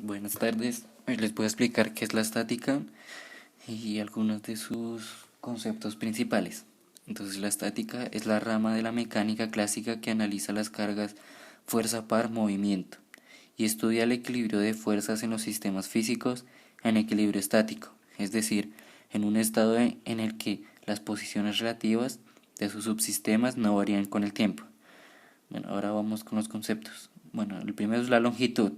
Buenas tardes. Hoy les voy a explicar qué es la estática y algunos de sus conceptos principales. Entonces, la estática es la rama de la mecánica clásica que analiza las cargas fuerza par movimiento y estudia el equilibrio de fuerzas en los sistemas físicos en equilibrio estático, es decir, en un estado en el que las posiciones relativas de sus subsistemas no varían con el tiempo. Bueno, ahora vamos con los conceptos. Bueno, el primero es la longitud.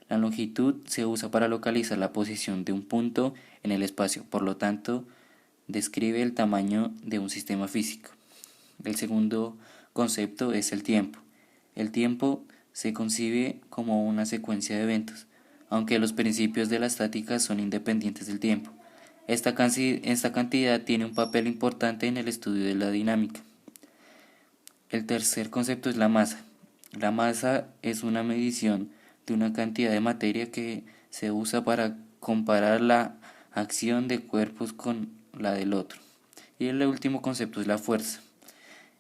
La longitud se usa para localizar la posición de un punto en el espacio, por lo tanto, describe el tamaño de un sistema físico. El segundo concepto es el tiempo. El tiempo se concibe como una secuencia de eventos, aunque los principios de la estática son independientes del tiempo. Esta cantidad tiene un papel importante en el estudio de la dinámica. El tercer concepto es la masa. La masa es una medición de una cantidad de materia que se usa para comparar la acción de cuerpos con la del otro. Y el último concepto es la fuerza.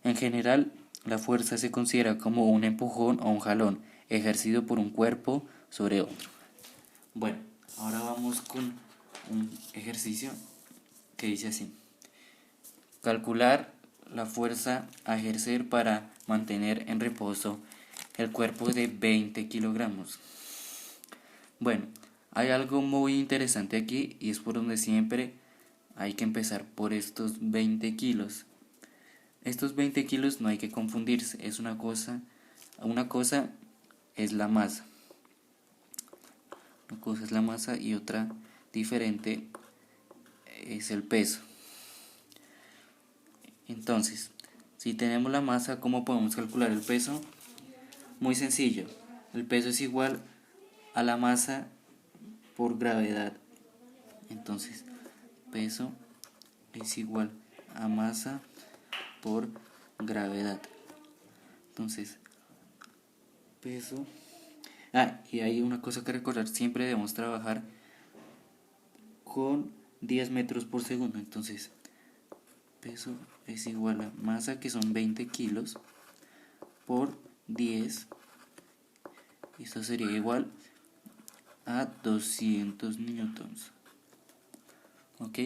En general, la fuerza se considera como un empujón o un jalón ejercido por un cuerpo sobre otro. Bueno, ahora vamos con un ejercicio que dice así: calcular la fuerza a ejercer para mantener en reposo el cuerpo de 20 kilogramos. Bueno, hay algo muy interesante aquí y es por donde siempre hay que empezar por estos 20 kilos. Estos 20 kilos no hay que confundirse, es una cosa es la masa. Una cosa es la masa y otra diferente es el peso. Entonces, si tenemos la masa, ¿cómo podemos calcular el peso? Muy sencillo, el peso es igual a la masa por gravedad. Entonces, peso es igual a masa por gravedad. Entonces, peso... y hay una cosa que recordar, siempre debemos trabajar con 10 metros por segundo. Entonces, peso es igual a masa, que son 20 kilos, por 10. Esto sería igual a 200 newtons. ¿Ok?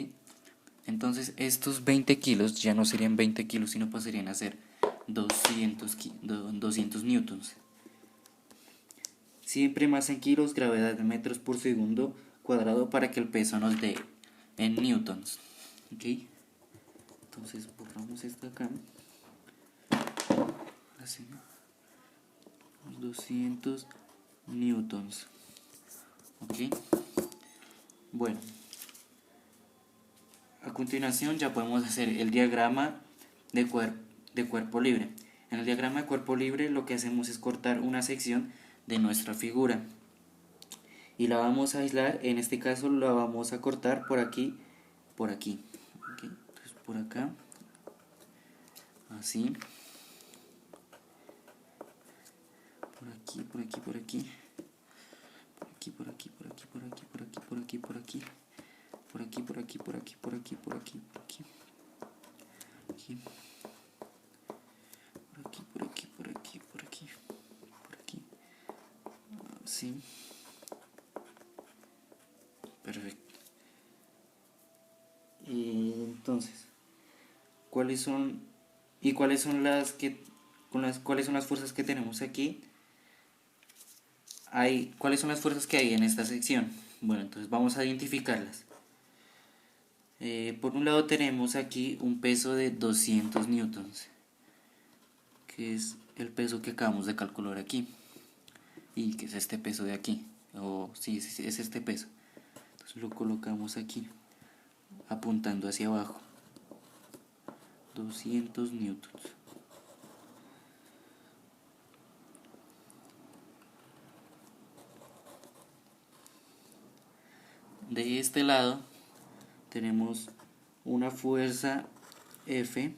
Entonces estos 20 kilos ya no serían 20 kilos, sino pasarían a ser 200 newtons. Siempre más en kilos, gravedad de metros por segundo cuadrado para que el peso nos dé en newtons. ¿Ok? Entonces borramos esto acá. Así, 200 newtons. ¿Ok? Bueno, a continuación ya podemos hacer el diagrama de cuerpo libre. En el diagrama de cuerpo libre lo que hacemos es cortar una sección de nuestra figura y la vamos a aislar. En este caso la vamos a cortar por aquí, por aquí. ¿Okay? Entonces por acá, así, por aquí, por aquí, por aquí, por aquí, por aquí, por aquí, por aquí, por aquí, por aquí, por aquí, por aquí, por aquí, por aquí, por aquí, por aquí, por aquí, aquí, por aquí, por aquí, por aquí, por aquí, por aquí, así. Perfecto. Y entonces, ¿cuáles son las fuerzas que tenemos aquí? ¿Cuáles son las fuerzas que hay en esta sección? Bueno, entonces vamos a identificarlas. Por un lado tenemos aquí un peso de 200 newtons, que es el peso que acabamos de calcular aquí, y que es este peso de aquí, sí, es este peso. Entonces lo colocamos aquí, apuntando hacia abajo. 200 newtons. De este lado tenemos una fuerza F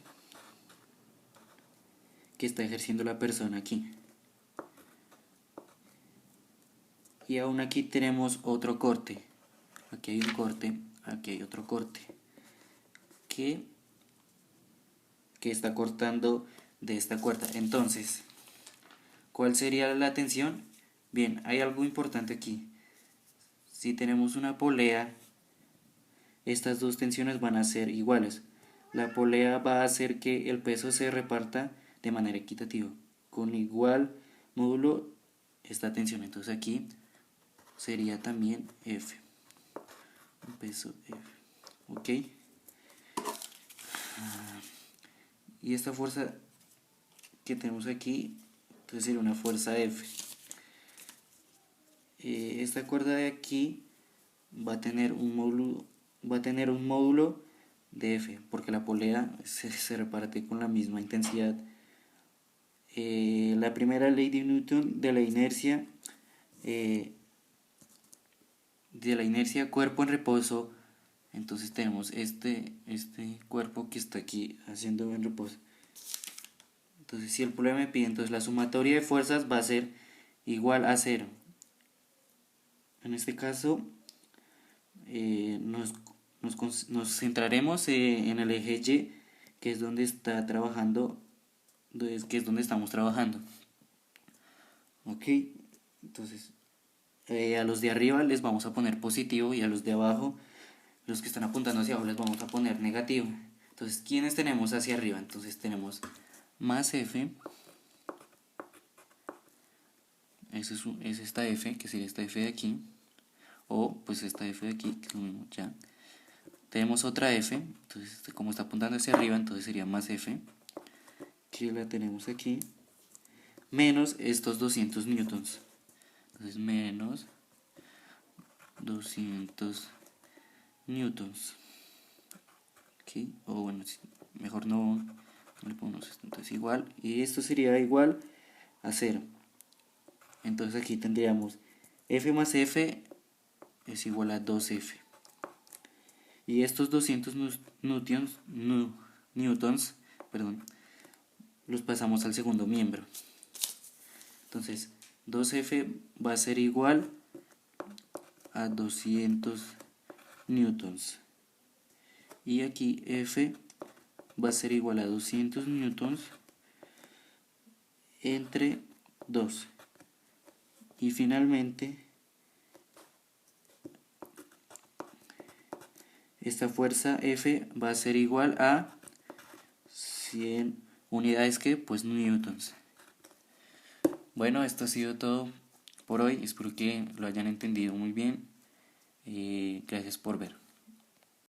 que está ejerciendo la persona aquí. Y aún aquí tenemos otro corte. Aquí hay un corte, aquí hay otro corte que está cortando de esta cuerda. Entonces, ¿cuál sería la tensión? Bien, hay algo importante aquí. si tenemos una polea, estas dos tensiones van a ser iguales. La polea va a hacer que el peso se reparta de manera equitativa, con igual módulo esta tensión. Entonces aquí sería también F, un peso F, ¿ok? Y esta fuerza que tenemos aquí, entonces sería una fuerza F. Esta cuerda de aquí va a tener un módulo de F, porque la polea se reparte con la misma intensidad. La primera ley de Newton de la inercia cuerpo en reposo. Entonces tenemos este cuerpo que está aquí haciendo en reposo. Entonces si el problema me pide, entonces la sumatoria de fuerzas va a ser igual a 0. En este caso nos centraremos en el eje Y, que es donde está trabajando, que es donde estamos trabajando. Ok, entonces a los de arriba les vamos a poner positivo y a los de abajo, los que están apuntando hacia abajo, les vamos a poner negativo. Entonces, ¿quiénes tenemos hacia arriba? Entonces tenemos más F, es esta F, que sería esta F de aquí, o pues esta F de aquí, que es lo mismo ya. Tenemos otra F, entonces como está apuntando hacia arriba, entonces sería más F, que la tenemos aquí, menos estos 200 newtons. Entonces menos 200 newtons. ¿Ok? O bueno, mejor no le ponemos esto. Entonces igual, y esto sería igual a 0. Entonces aquí tendríamos F más F es igual a 2F. Y estos 200 newtons, perdón, los pasamos al segundo miembro. Entonces 2F va a ser igual a 200 newtons. Y aquí F va a ser igual a 200 newtons entre 2. Y finalmente esta fuerza F va a ser igual a 100 unidades que pues newtons. Bueno, esto ha sido todo por hoy. Espero que lo hayan entendido muy bien. Gracias por ver.